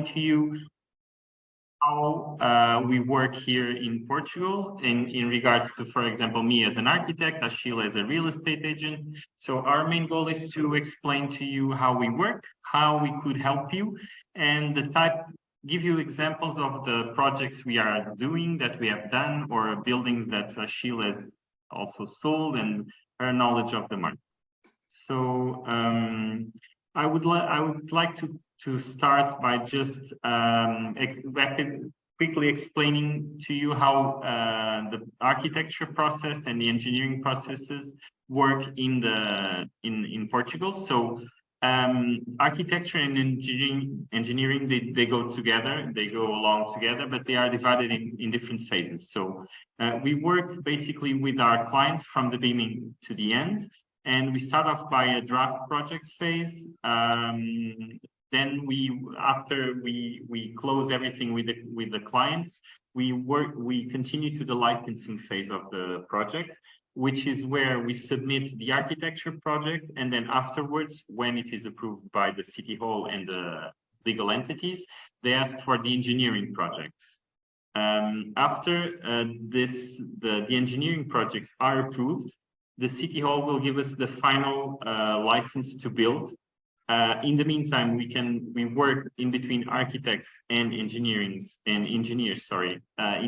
to you how we work here in Portugal in regards to, for example, me as an architect, Achille as a real estate agent. So our main goal is to explain to you how we work, how we could help you, and give you examples of the projects we are doing, that we have done, or buildings that Achille has also sold, and her knowledge of the market. So I would like to start by just quickly explaining to you how the architecture process and the engineering processes work in Portugal. So architecture and engineering they go together, they go along together, but they are divided in different phases. So we work basically with our clients from the beginning to the end. And we start off by a draft project phase. Then after we close everything with the clients, we continue to the licensing phase of the project, which is where we submit the architecture project, and then afterwards, when it is approved by the City Hall and the legal entities, they ask for the engineering projects. After the engineering projects are approved, the City Hall will give us the final license to build. In the meantime, we work in between architects and engineers, in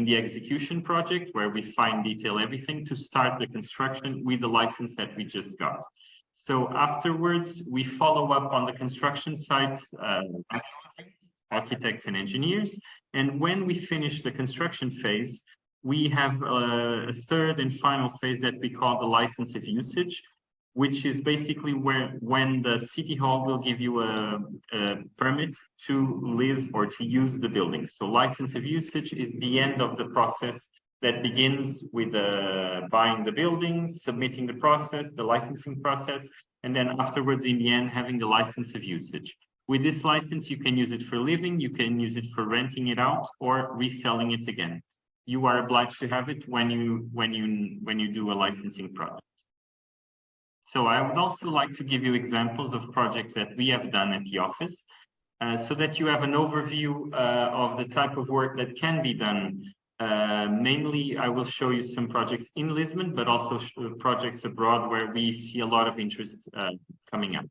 the execution project, where we fine detail everything to start the construction with the license that we just got. So afterwards, we follow up on the construction site, architects and engineers. And when we finish the construction phase, we have a third and final phase that we call the license of usage, which is basically when the City Hall will give you a permit to live or to use the building. So license of usage is the end of the process that begins with buying the building, submitting the process, the licensing process, and then afterwards, in the end, having the license of usage. With this license, you can use it for living, you can use it for renting it out, or reselling it again. You are obliged to have it when you do a licensing project. So I would also like to give you examples of projects that we have done at the office, so that you have an overview of the type of work that can be done. Mainly, I will show you some projects in Lisbon, but also projects abroad where we see a lot of interest coming up.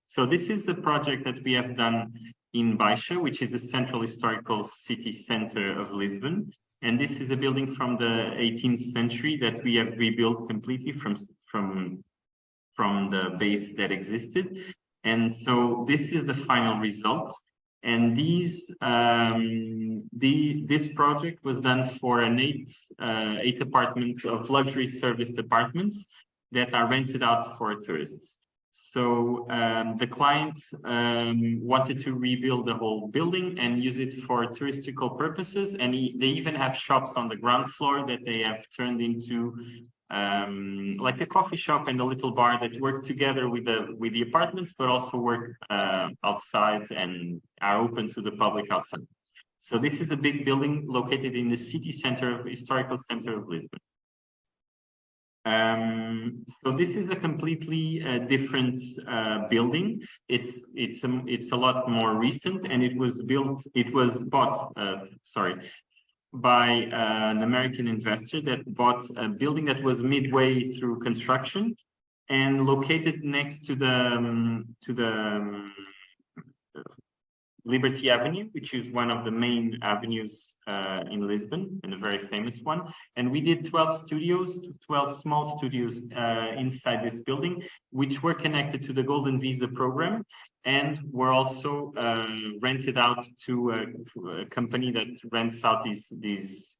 So this is the project that we have done in Baixa, which is the central historical city center of Lisbon. And this is a building from the 18th century that we have rebuilt completely from the base that existed. And so this is the final result. And this project was done for an eight apartment of luxury serviced apartments that are rented out for tourists. So the client wanted to rebuild the whole building and use it for touristical purposes. And they even have shops on the ground floor that they have turned into like a coffee shop and a little bar that work together with the apartments, but also work outside and are open to the public outside. So this is a big building located in the historical center of Lisbon. So this is a completely different building. It's a lot more recent, and it was bought by an American investor that bought a building that was midway through construction and located next to the Liberty Avenue, which is one of the main avenues in Lisbon, and a very famous one. And we did 12 small studios inside this building, which were connected to the Golden Visa program, and were also rented out to a company that rents out these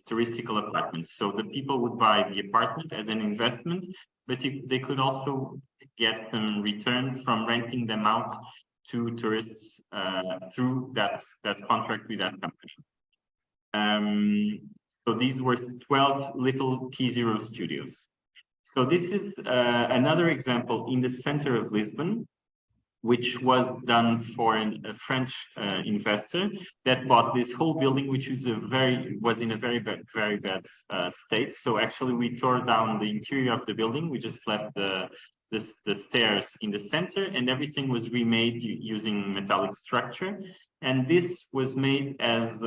touristical apartments. So the people would buy the apartment as an investment, but they could also get some return from renting them out to tourists through that contract with that company. So these were 12 little T0 studios. So this is another example in the center of Lisbon, which was done for a French investor that bought this whole building, which was in a very bad state. So actually, we tore down the interior of the building. We just left the the stairs in the center, and everything was remade using metallic structure. And this was made as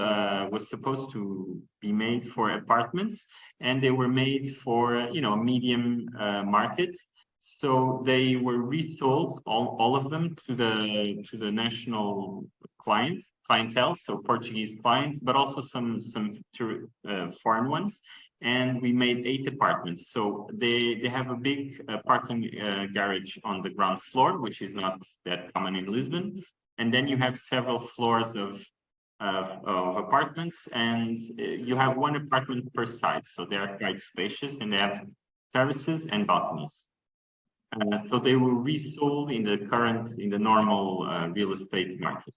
was supposed to be made for apartments, and they were made for medium market. So they were resold, all of them, to the national clientele, so Portuguese clients, but also some foreign ones. And we made 8 apartments. So they have a big parking garage on the ground floor, which is not that common in Lisbon. And then you have several floors of apartments, and you have 1 apartment per side. So they are quite spacious, and they have terraces and balconies. So they were resold in the normal real estate market.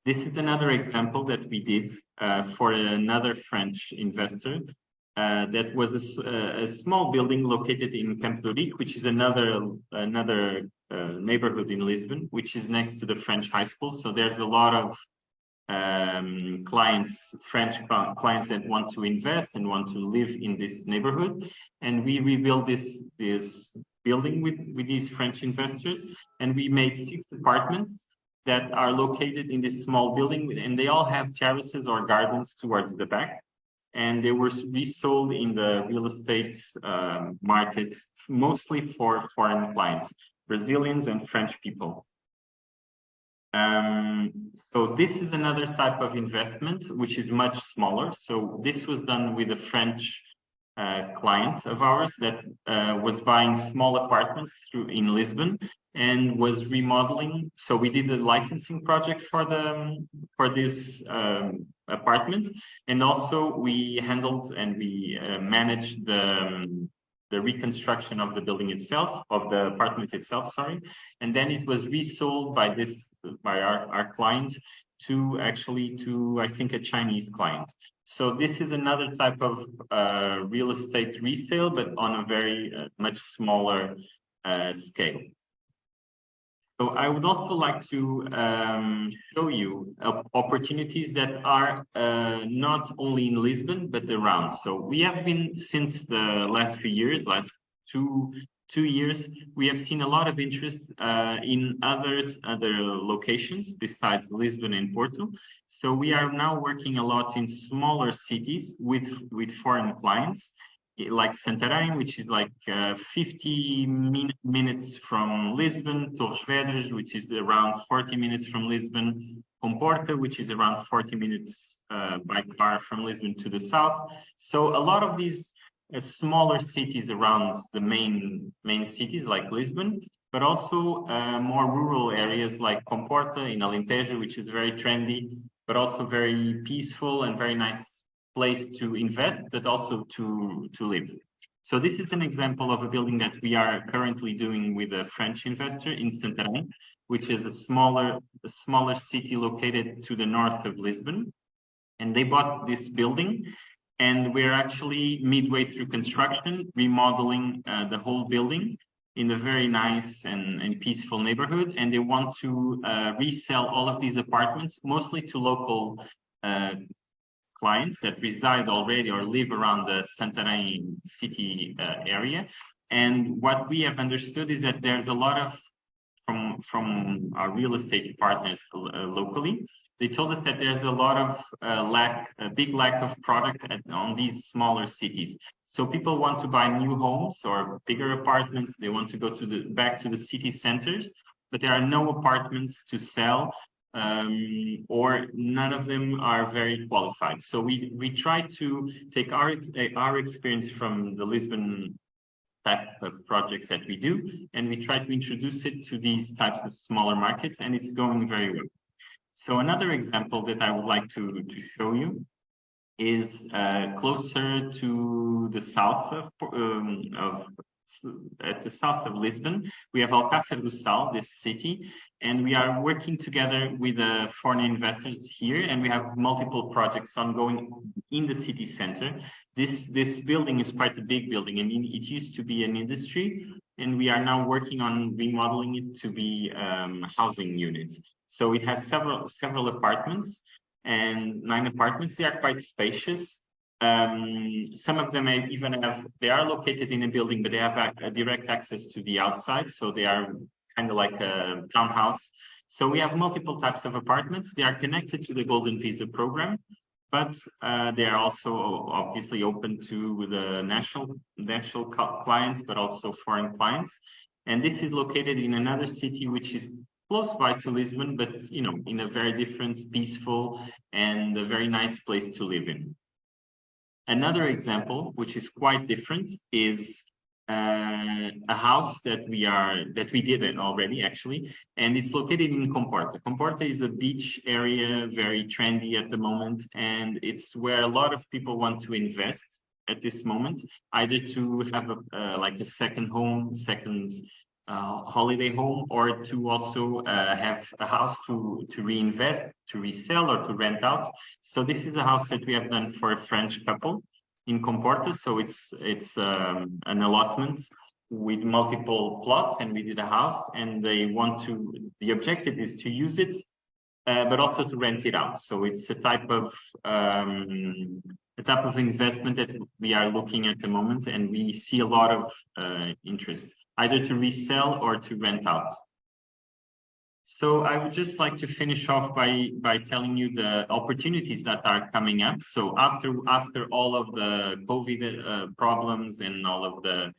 This is another example that we did for another French investor. That was a small building located in Campo de Rico, which is another neighborhood in Lisbon, which is next to the French high school. So there's a lot of French clients that want to invest and want to live in this neighborhood. And we rebuilt this building with these French investors, and we made 6 apartments that are located in this small building, and they all have terraces or gardens towards the back. And they were resold in the real estate market, mostly for foreign clients, Brazilians and French people. So this is another type of investment, which is much smaller. So this was done with a French client of ours that was buying small apartments in Lisbon and was remodeling. So we did a licensing project for this apartment, and also we handled and we managed the reconstruction of the building itself, of the apartment itself, sorry. And then it was resold by our client to I think, a Chinese client. So this is another type of real estate resale, but on a very much smaller scale. So I would also like to show you opportunities that are not only in Lisbon, but around. So we have been, since the last few years, last two years, we have seen a lot of interest in other locations besides Lisbon and Porto. So we are now working a lot in smaller cities with foreign clients, like Santarém, which is like 50 minutes from Lisbon, Torres Vedras, which is around 40 minutes from Lisbon, Comporta, which is around 40 minutes by car from Lisbon to the south. So a lot of these smaller cities around the main cities like Lisbon, but also more rural areas like Comporta in Alentejo, which is very trendy, but also very peaceful and very nice place to invest, but also to live. So this is an example of a building that we are currently doing with a French investor in Santarém, which is a smaller city located to the north of Lisbon. And they bought this building, and we're actually midway through construction, remodeling the whole building in a very nice and peaceful neighborhood. And they want to resell all of these apartments, mostly to local clients that reside already or live around the Santarém city area. And what we have understood is that there's a lot of, from our real estate partners locally, they told us that there's a lot of a big lack of product on these smaller cities. So people want to buy new homes or bigger apartments. They want to go back to the city centers, but there are no apartments to sell, or none of them are very qualified. So we try to take our experience from the Lisbon type of projects that we do, and we try to introduce it to these types of smaller markets, and it's going very well. So another example that I would like to show you is closer to the south at the south of Lisbon. We have Alcácer do Sal, this city, and we are working together with foreign investors here, and we have multiple projects ongoing in the city center. This building is quite a big building, and it used to be an industry, and we are now working on remodeling it to be housing units. So it has several apartments, and 9 apartments. They are quite spacious. Some of them even they are located in a building, but they have a direct access to the outside. So they are kind of like a townhouse. So we have multiple types of apartments. They are connected to the Golden Visa program, but they are also obviously open to the national clients, but also foreign clients. And this is located in another city, which is close by to Lisbon, but in a very different, peaceful, and a very nice place to live in. Another example, which is quite different, is a house that we did it already actually, and it's located in Comporta. Comporta is a beach area, very trendy at the moment, and it's where a lot of people want to invest at this moment, either to have like a second home, holiday home, or to also have a house to reinvest, to resell, or to rent out. So this is a house that we have done for a French couple in Comporta. So it's an allotment with multiple plots, and we did a house, and the objective is to use it, but also to rent it out. So it's a type of investment that we are looking at the moment, and we see a lot of interest, either to resell or to rent out. So I would just like to finish off by telling you the opportunities that are coming up. So after all of the COVID problems and all of the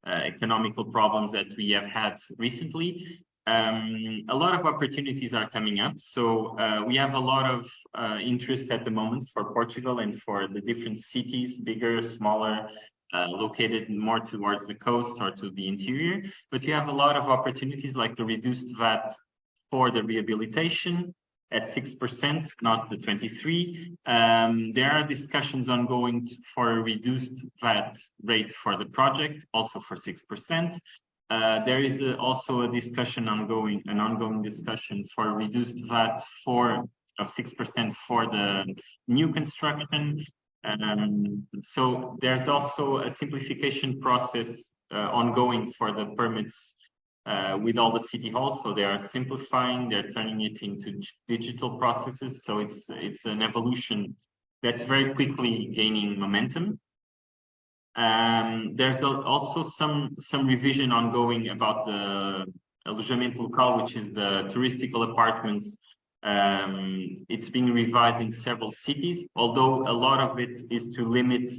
economical problems that we have had recently, a lot of opportunities are coming up. So we have a lot of interest at the moment for Portugal and for the different cities, bigger, smaller, located more towards the coast or to the interior. But you have a lot of opportunities like the reduced VAT for the rehabilitation at 6%, not the 23%. There are discussions ongoing for a reduced VAT rate for the project, also for 6%. There is also an ongoing discussion for reduced VAT of 6% for the new construction. So there's also a simplification process ongoing for the permits with all the city halls. So they are simplifying, they're turning it into digital processes. So it's an evolution that's very quickly gaining momentum. There's also some revision ongoing about the alojamento local, which is the touristical apartments. It's being revised in several cities, although a lot of it is to limit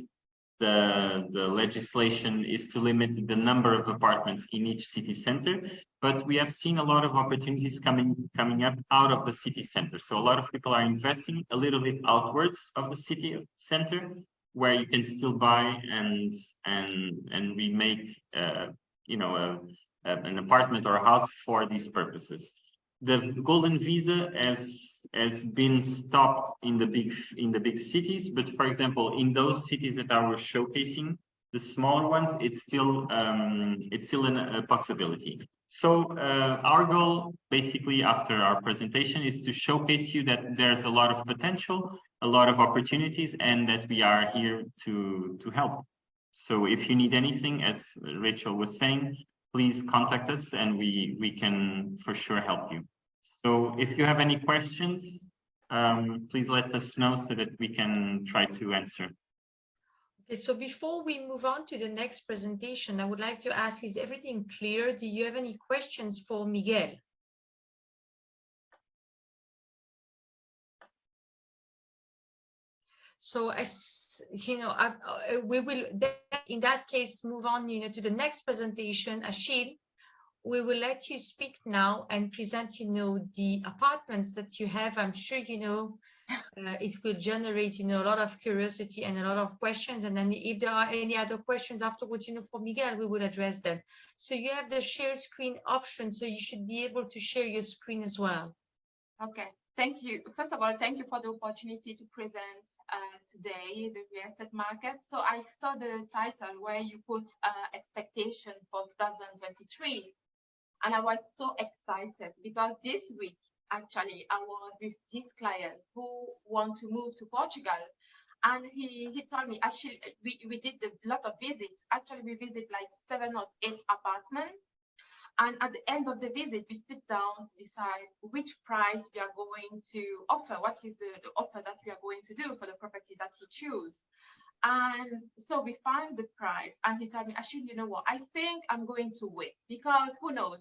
the legislation is to limit the number of apartments in each city center. But we have seen a lot of opportunities coming up out of the city center. So a lot of people are investing a little bit outwards of the city center, where you can still buy and remake an apartment or a house for these purposes. The golden visa has been stopped in the big cities, but for example, in those cities that I was showcasing, the smaller ones, it's still a possibility. So our goal, basically, after our presentation, is to showcase you that there's a lot of potential, a lot of opportunities, and that we are here to help. So if you need anything, as Rachel was saying, please contact us, and we can for sure help you. So if you have any questions, please let us know so that we can try to answer. Okay, so before we move on to the next presentation, I would like to ask, is everything clear? Do you have any questions for Miguel? So as you know, we will then, in that case, move on to the next presentation. Achille, we will let you speak now and present the apartments that you have. I'm sure it will generate a lot of curiosity and a lot of questions, and then if there are any other questions afterwards for Miguel, we will address them. So you have the share screen option, so you should be able to share your screen as well. Okay, thank you. First of all, thank you for the opportunity to present today the real estate market. So I saw the title where you put expectation for 2023, and I was so excited because this week actually I was with this client who want to move to Portugal, and he told me, actually we did a lot of visits. Actually we visit like 7 or 8 apartments, and at the end of the visit we sit down to decide which price we are going to offer, what is the offer that we are going to do for the property that he choose. And so we found the price, and he told me, Achille, you know what? I think I'm going to wait, because who knows?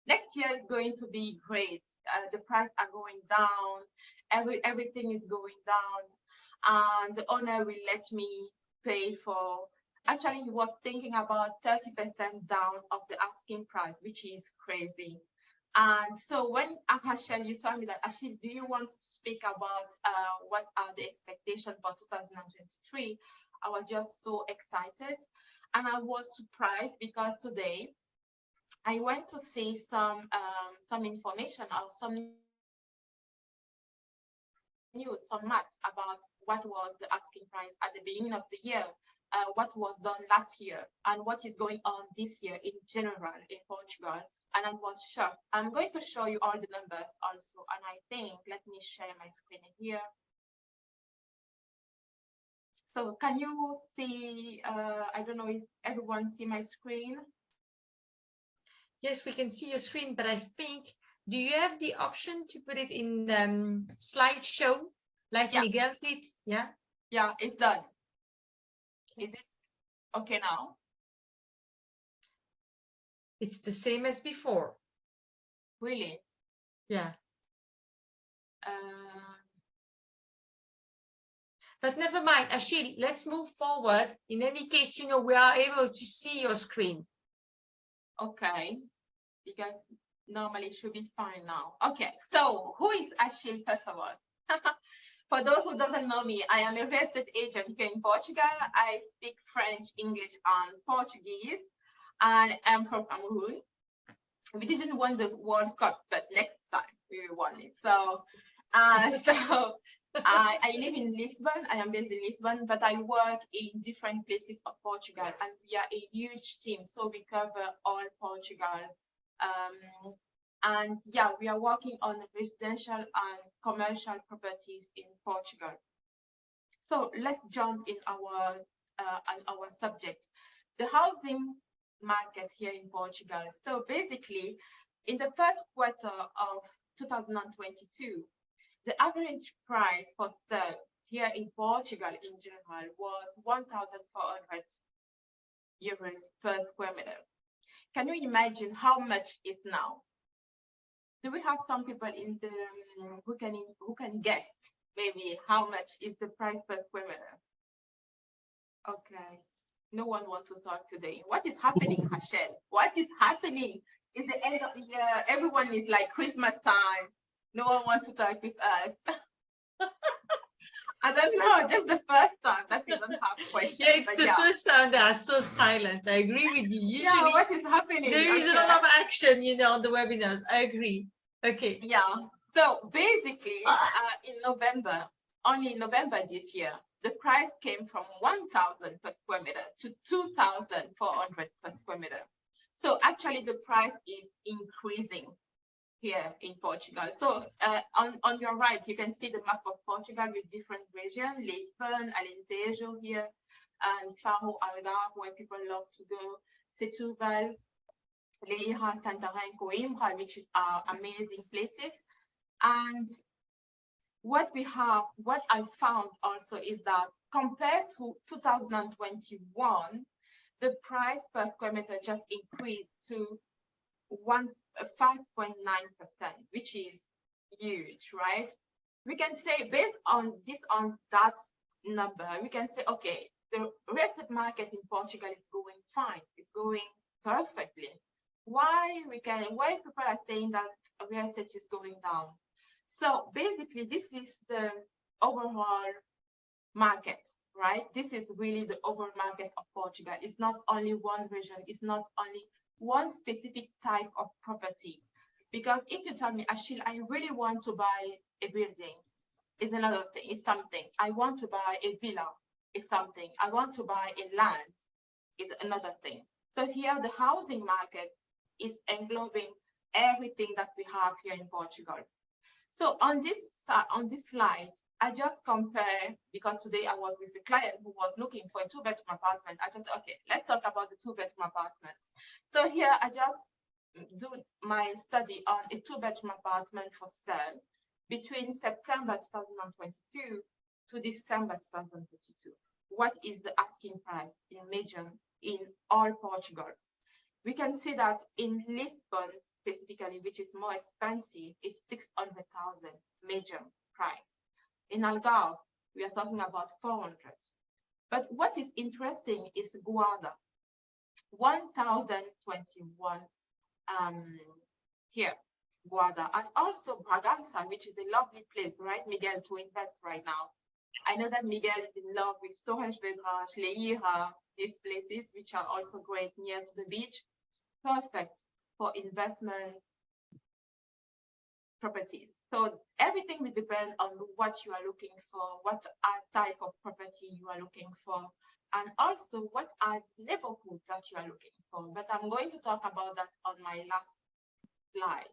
Next year is going to be great. The price are going down. Everything is going down, and the owner will let me pay for. Actually, he was thinking about 30% down of the asking price, which is crazy. And so when Achille, you told me that, Achille, do you want to speak about what are the expectations for 2023? I was just so excited, and I was surprised because today I went to see some information or some news, some maths about what was the asking price at the beginning of the year, what was done last year, and what is going on this year in general in Portugal. And I was shocked. I'm going to show you all the numbers also. And I think, let me share my screen here. So can you see, I don't know if everyone see my screen? Yes, we can see your screen, but I think, do you have the option to put it in slideshow like Miguel did? Yeah. Yeah, it's done. Is it okay now? It's the same as before. Really? Yeah. But never mind, Achille, let's move forward. In any case, you know, we are able to see your screen. Okay, because normally it should be fine now. Okay, so who is Achille, first of all? For those who doesn't know me, I am a real estate agent here in Portugal. I speak French, English, and Portuguese, and I'm from Cameroon. We didn't win the World Cup, but next time we won it. So, I live in Lisbon. I am based in Lisbon, but I work in different places of Portugal, and we are a huge team. So we cover all Portugal. And yeah, we are working on residential and commercial properties in Portugal. So let's jump in our subject, the housing market here in Portugal. So basically, in the first quarter of 2022, the average price for sale here in Portugal in general was 1,400 euros per square meter. Can you imagine how much it is now? Do we have some people in the who can guess maybe how much is the price per square meter? Okay, no one wants to talk today. What is happening, Achille? What is happening? It's the end of the year. Everyone is like Christmas time. No one wants to talk with us. I don't know, just the first time that we don't have questions. Yeah, it's the first time they are so silent. I agree with you. Usually, what is happening? There is a lot of action, you know, on the webinars. I agree. Okay. Yeah. So basically, in November, only in November this year, the price came from 1,000 per square meter to 2,400 per square meter. So actually, the price is increasing here in Portugal. So on your right, you can see the map of Portugal with different regions, Lisbon, Alentejo here, and Faro, Algarve, where people love to go, Setúbal, Leira, Santarém, Coimbra, which are amazing places. And what I found also is that compared to 2021, the price per square meter just increased to 5.9%, which is huge, right? We can say based on that number, we can say, okay, the real estate market in Portugal is going fine, it's going perfectly. Why people are saying that real estate is going down? So basically, this is the overall market, right? This is really the overall market of Portugal. It's not only one region, it's not only one specific type of property. Because if you tell me, Achille, I really want to buy a building, it's another thing, it's something. I want to buy a villa, it's something. I want to buy a land, it's another thing. So here the housing market is englobing everything that we have here in Portugal. So on this slide, I just compare, because today I was with a client who was looking for a 2-bedroom apartment. I just, okay, let's talk about the 2-bedroom apartment. So here I just do my study on a 2-bedroom apartment for sale between September 2022 to December 2022. what is the asking price in median in all Portugal. We can see that in Lisbon specifically, which is more expensive, is 600,000 median price. In Algarve, we are talking about 400. But what is interesting is Guarda, 1,021 here, Guarda, and also Bragança, which is a lovely place, right, Miguel, to invest right now. I know that Miguel is in love with Torres Vedras, Leira, these places, which are also great near to the beach. Perfect for investment properties. So everything will depend on what you are looking for, what type of property you are looking for, and also what are neighborhoods that you are looking for. But I'm going to talk about that on my last slide.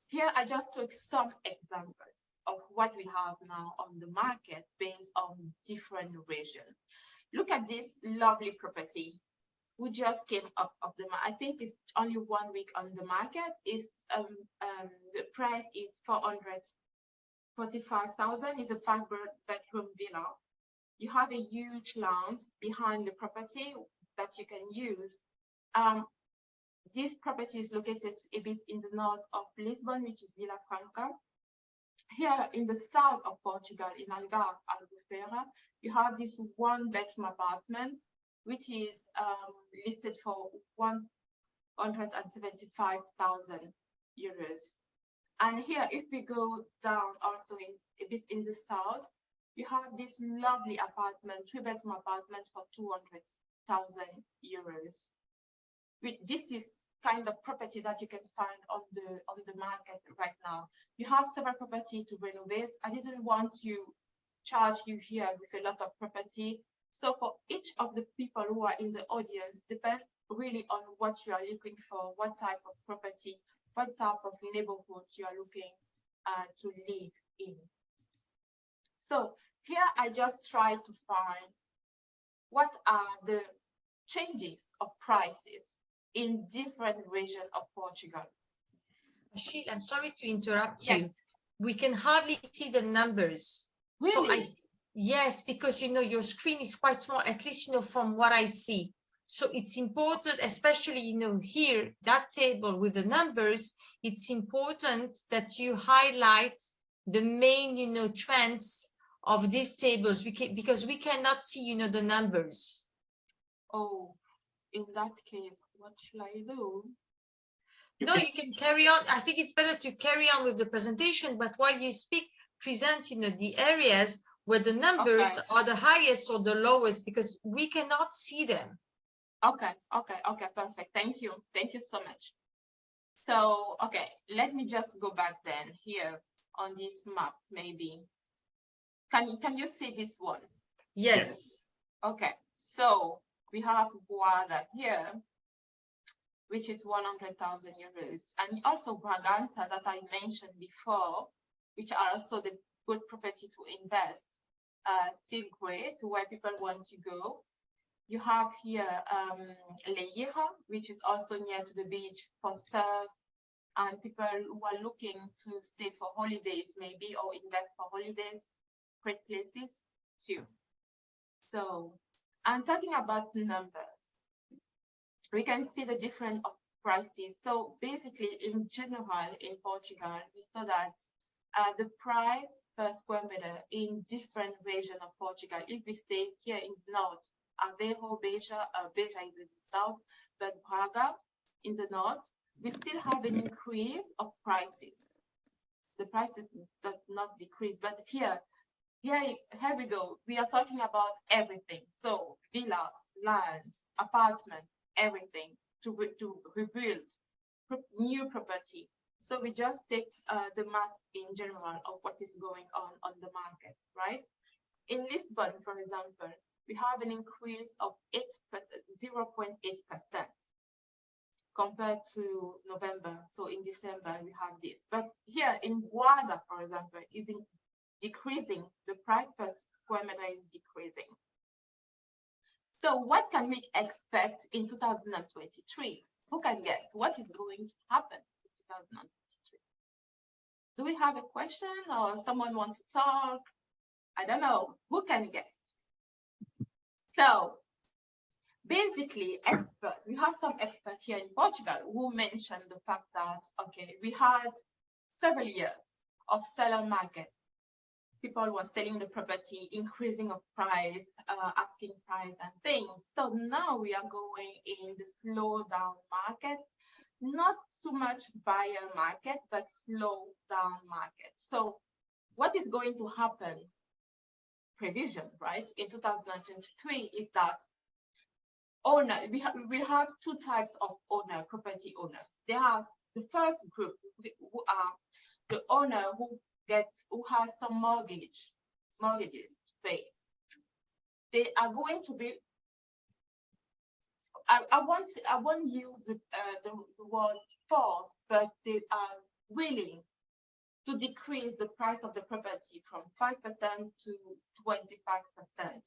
Here I just took some examples of what we have now on the market based on different regions. Look at this lovely property who just came up of the market. I think it's only 1 week on the market. Is the price is 445,000. It's a 5-bedroom villa. You have a huge lounge behind the property that you can use. This property is located a bit in the north of Lisbon, which is Vila Franca. Here in the south of Portugal, in Algarve, Albufeira, you have this 1-bedroom apartment, which is listed for 175,000 euros. And here, if we go down also a bit in the south, you have this lovely apartment, 3-bedroom apartment for 200,000 euros. This is kind of property that you can find on the market right now. You have several property to renovate. I didn't want to charge you here with a lot of property. So for each of the people who are in the audience, depend really on what you are looking for, what type of property, what type of neighborhood you are looking to live in. So here I just try to find what are the changes of prices in different regions of Portugal. Achille, I'm sorry to interrupt Yes. you. We can hardly see the numbers. Really? So yes, because your screen is quite small, at least from what I see. So it's important, especially here, that table with the numbers, it's important that you highlight the main trends of these tables, because we cannot see the numbers. Oh, in that case, what shall I do? No, you can carry on. I think it's better to carry on with the presentation, but while you speak, present the areas where the numbers are the highest or the lowest, because we cannot see them. Okay, perfect. Thank you so much. So let me just go back then here on this map. Maybe can you see this one? Yes. Okay, so we have Guarda here, which is 100,000 euros, and also Bragança that I mentioned before, which are also the good property to invest. Still great, where people want to go. You have here Leira, which is also near to the beach for surf, and people who are looking to stay for holidays maybe, or invest for holidays. Great places too. So I'm talking about numbers. We can see the difference of prices. So basically, in general, in Portugal, we saw that the price per square meter in different regions of Portugal, if we stay here in the north, Aveiro, Beja is in the south, but Braga in the north, we still have an increase of prices. The prices does not decrease, but here we go. We are talking about everything. So villas, lands, apartments, everything to rebuild new property. So we just take the math in general of what is going on the market, right? In Lisbon, for example, we have an increase of 0.8% compared to November. So in December, we have this. But here in Guarda, for example, is decreasing. The price per square meter is decreasing. So what can we expect in 2023? Who can guess what is going to happen in 2023? Do we have a question or someone wants to talk? I don't know. Who can guess? So basically, we have some experts here in Portugal who mentioned the fact that, okay, we had several years of seller market. People were selling the property, increasing of price, asking price and things. So now we are going in the slow down market, not so much buyer market, but slow down market. So what is going to happen, prevision, right, in 2023 is that owner, we have two types of property owners. There are the first group who are the owner who has some mortgages to pay. They are going to be, I won't use the word force, but they are willing to decrease the price of the property from 5% to 25%.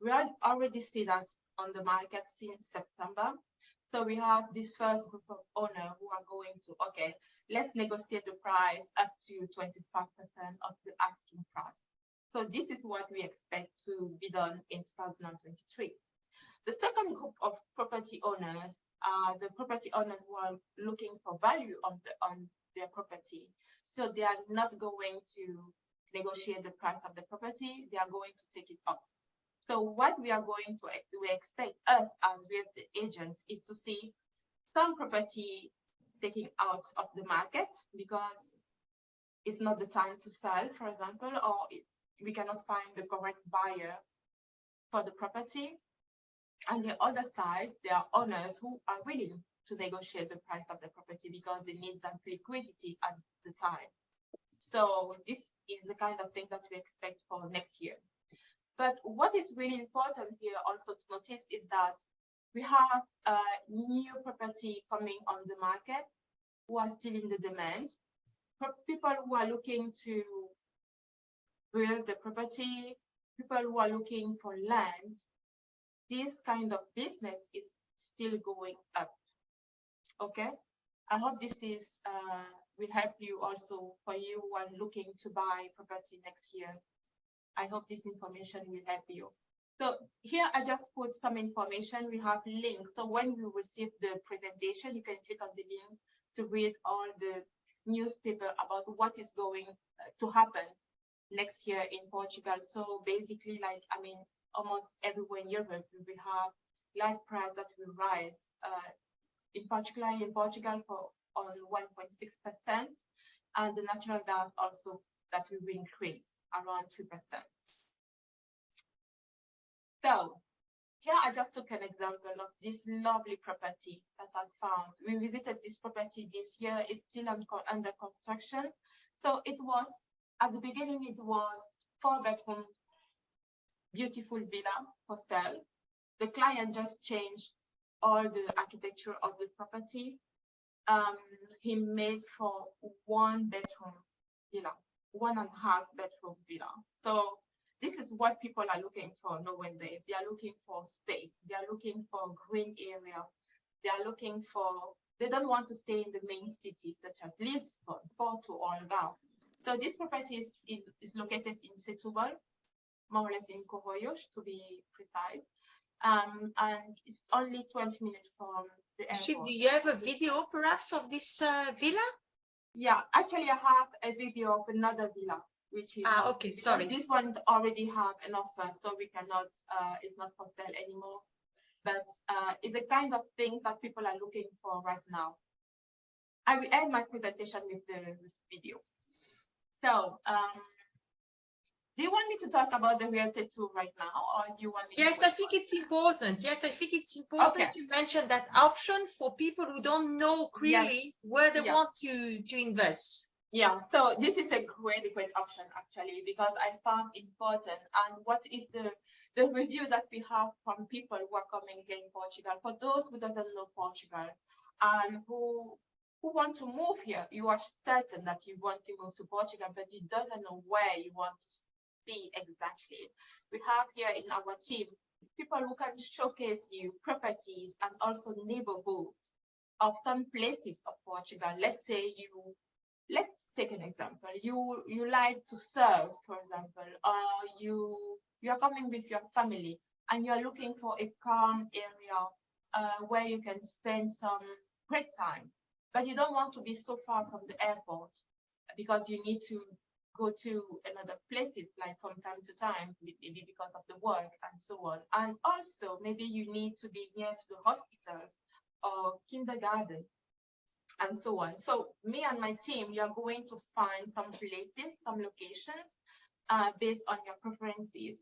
We already see that on the market since September. So we have this first group of owners who are going to, okay, let's negotiate the price up to 25% of the asking price. So this is what we expect to be done in 2023. The second group of property owners are the property owners who are looking for value on their property. So they are not going to negotiate the price of the property, they are going to take it up. So what we are going to expect us as real estate agents is to see some property taking out of the market because it's not the time to sell, for example, or we cannot find the correct buyer for the property. On the other side, there are owners who are willing to negotiate the price of the property because they need that liquidity at the time. So this is the kind of thing that we expect for next year. But what is really important here also to notice is that we have new property coming on the market who are still in the demand. People who are looking to build the property, people who are looking for land. This kind of business is still going up. Okay, I hope this is will help you also for you who are looking to buy property next year. I hope this information will help you. So here I just put some information. We have links. So when you receive the presentation, you can click on the link to read all the newspaper about what is going to happen next year in Portugal. So basically, like, I mean, almost everywhere in Europe, we will have life price that will rise. In particular in Portugal on 1.6%, and the natural gas also that will increase around 2%. So here I just took an example of this lovely property that I found. We visited this property this year. It's still under construction. So it was, at the beginning, it was 4-bedroom, beautiful villa for sale. The client just changed all the architecture of the property. He made for 1-bedroom villa, 1.5-bedroom villa. So this is what people are looking for nowadays. They are looking for space. They are looking for green area. They are looking for, they don't want to stay in the main cities such as Lisbon, Porto, or Algarve. So this property is located in Setúbal, more or less in Corroios to be precise. And it's only 20 minutes from the airport. Do you have a video perhaps of this villa? Yeah, actually I have a video of another villa, which is okay, sorry. This one already have an offer, so we cannot, it's not for sale anymore. But it's the kind of thing that people are looking for right now. I will end my presentation with the video. So do you want me to talk about the real estate tool right now, or do you want me Yes, I think it's important. Yes, I think it's important to mention that option for people who don't know clearly where they want to invest. Yeah, so this is a great option actually, because I found important. And what is the review that we have from people who are coming here in Portugal? For those who doesn't know Portugal and who want to move here, you are certain that you want to move to Portugal, but you doesn't know where you want to be exactly. We have here in our team people who can showcase you properties and also neighborhoods of some places of Portugal. Let's say let's take an example. You like to surf, for example, or you are coming with your family and you're looking for a calm area where you can spend some great time, but you don't want to be so far from the airport because you need to go to another places like from time to time, maybe because of the work and so on. And also maybe you need to be near to the hospitals or kindergarten and so on. So me and my team, we are going to find some places, some locations based on your preferences,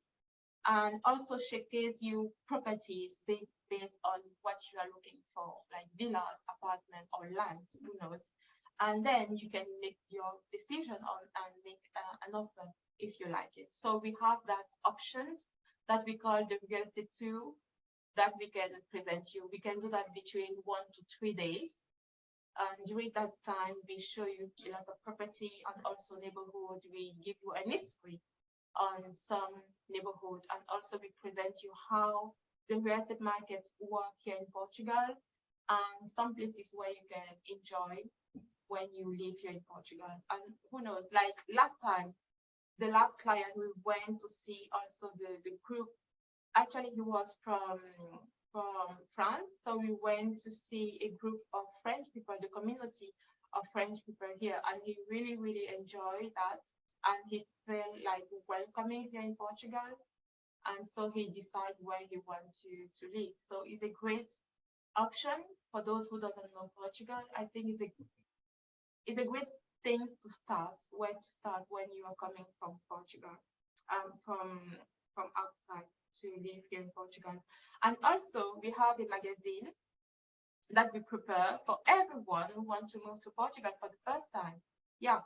and also showcase you properties based on what you are looking for, like villas, apartment, or land, who knows. And then you can make your decision on and make an offer if you like it. So we have that options that we call the real estate tool that we can present you. We can do that between 1 to 3 days. And during that time, we show you a lot of property and also neighborhood. We give you a history on some neighborhoods, and also we present you how the real estate market work here in Portugal and some places where you can enjoy when you live here in Portugal. And who knows, like last time, the last client we went to see also the group, actually he was from France, so we went to see a group of French people, the community of French people here, and he really, really enjoyed that, and he felt like welcoming here in Portugal, and so he decided where he wanted to live. So it's a great option for those who doesn't know Portugal. I think it's a great thing to start, where to start when you are coming from Portugal, from outside to live here in Portugal. And also we have a magazine that we prepare for everyone who wants to move to Portugal for the first time. Yeah,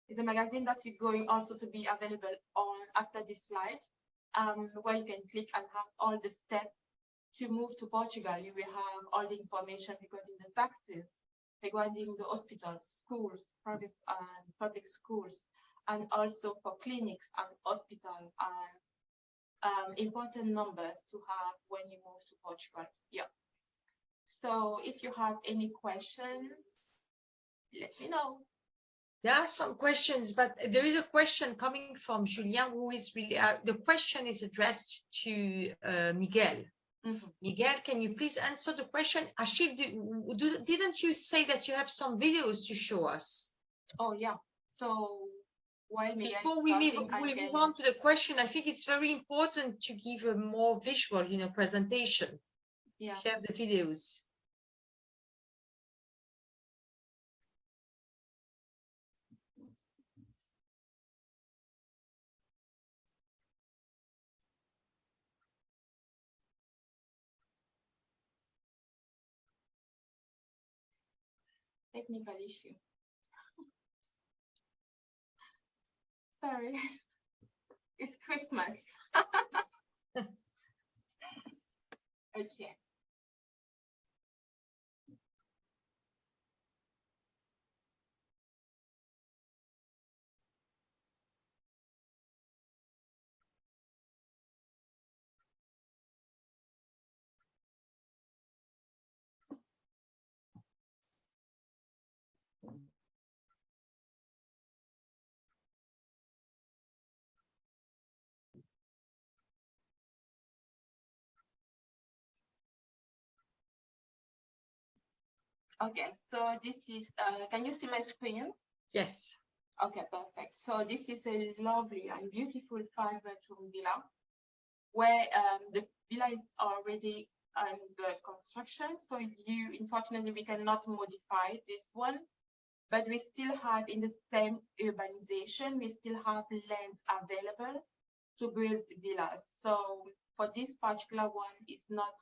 it's a magazine that is going also to be available on after this slide, where you can click and have all the steps to move to Portugal. You will have all the information regarding the taxes, regarding the hospitals, schools, private and public schools, and also for clinics and hospitals, and important numbers to have when you move to Portugal. Yeah. So if you have any questions, let me know. There are some questions, but there is a question coming from Julien, who is really, the question is addressed to Miguel. Mm-hmm. Miguel, can you please answer the question? Achille, didn't you say that you have some videos to show us? Oh, yeah. So while Miguel before we move on to the question, I think it's very important to give a more visual, presentation. Yeah. Share the videos. Technical issue. Sorry. It's Christmas. Okay. Okay, so this is, can you see my screen? Yes. Okay, perfect. So this is a lovely and beautiful 5-bedroom villa where the villa is already under construction. So unfortunately, we cannot modify this one, but we still have in the same urbanization, we still have land available to build villas. So for this particular one, it's not,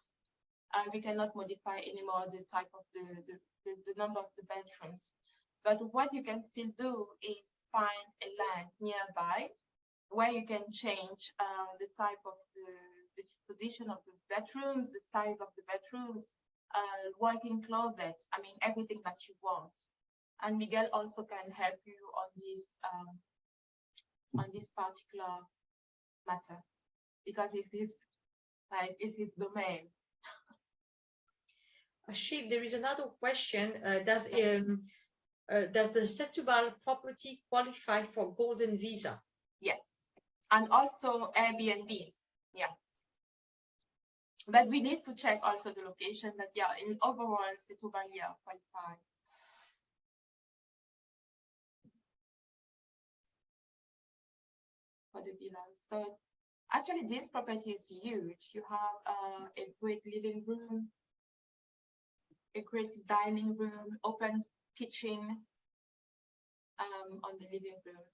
we cannot modify anymore the type of the number of the bedrooms. But what you can still do is find a land nearby where you can change the type of the disposition of the bedrooms, the size of the bedrooms, working closets, I mean, everything that you want. And Miguel also can help you on this particular matter, because it's his domain. Achille, there is another question. Does the Setúbal property qualify for golden visa? Yes, and also Airbnb. Yeah. But we need to check also the location. But yeah, in overall, Setúbal, yeah, qualify. For the villas. So actually, this property is huge. You have a great living room, a great dining room, open kitchen on the living room.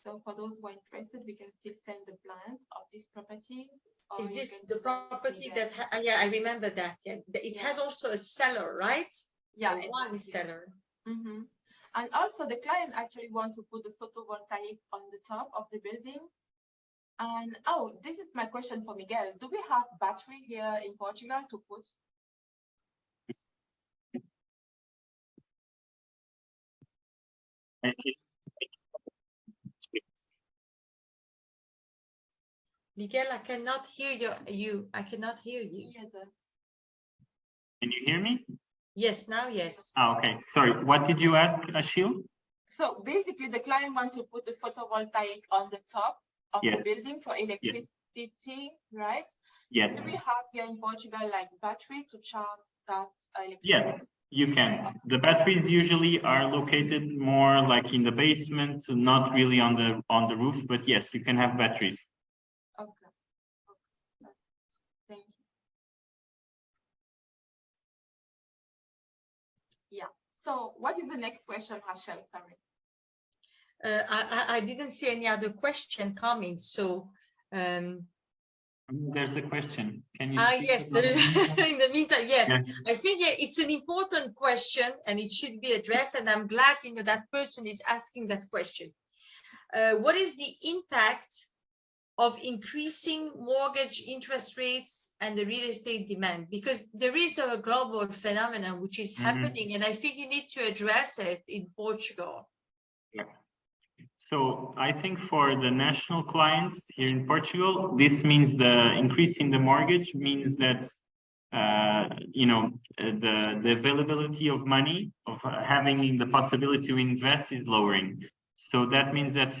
So for those who are interested, we can still send the plans of this property. Is this the property that, yeah, I remember that. Yeah, it has also a cellar, right? Yeah, a wine cellar. Mm-hmm. And also the client actually want to put the photovoltaic on the top of the building. And oh, this is my question for Miguel. Do we have battery here in Portugal to put? Miguel, I cannot hear you. I cannot hear you. Can you hear me? Yes, now yes. Oh, okay. Sorry, what did you ask, Achille? So basically the client wants to put the photovoltaic on the top of Yes. the building for electricity, yes. Right? Yes. Do we have here in Portugal like battery to charge that electricity? Yes, you can. The batteries usually are located more like in the basement, not really on the roof, but yes, you can have batteries. Okay. Thank you. Yeah. So what is the next question, Achille? Sorry. I didn't see any other question coming, so there's a question. Can you? Yes, there is. In the meantime, yeah. I think it's an important question and it should be addressed, and I'm glad that person is asking that question. What is the impact of increasing mortgage interest rates and the real estate demand? Because there is a global phenomenon which is happening, and I think you need to address it in Portugal. Yeah. So I think for the national clients here in Portugal, this means the increase in the mortgage means that the availability of money, of having the possibility to invest, is lowering. So that means that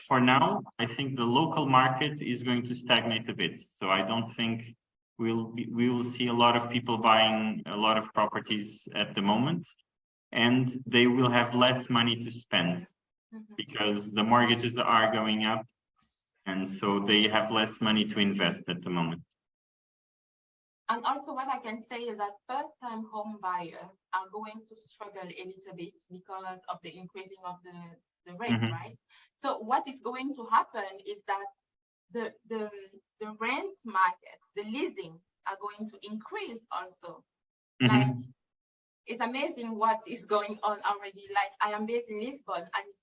for now, I think the local market is going to stagnate a bit. So I don't think we will see a lot of people buying a lot of properties at the moment, and they will have less money to spend because the mortgages are going up, and so they have less money to invest at the moment. And also what I can say is that first-time home buyers are going to struggle a little bit because of the increasing of the rate, right? So what is going to happen is that the rent market, the leasing, are going to increase also. Like, it's amazing what is going on already. Like, I am based in Lisbon, and it's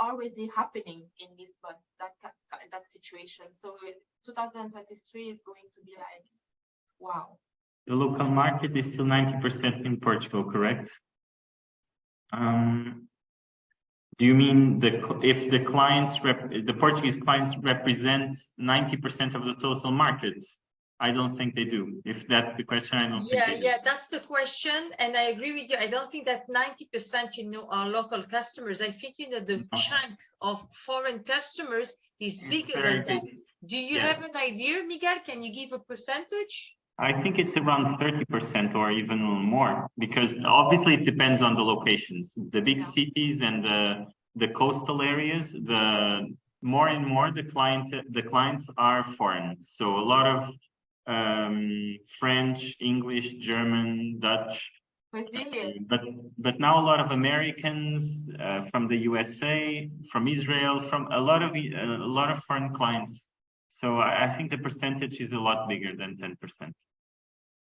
already happening in Lisbon, that situation. So 2023 is going to be like, wow. The local market is still 90% in Portugal, correct? Do you mean if the Portuguese clients represent 90% of the total market? I don't think they do. If that's the question, I don't think they do. Yeah, that's the question, and I agree with you. I don't think that 90% are local customers. I think the chunk of foreign customers is bigger than that. Do you have an idea, Miguel? Can you give a percentage? I think it's around 30% or even more, because obviously it depends on the locations. The big cities and the coastal areas, the more and more the clients are foreign. So a lot of French, English, German, Dutch, but now a lot of Americans from the USA, from Israel, from a lot of foreign clients. So I think the percentage is a lot bigger than 10%.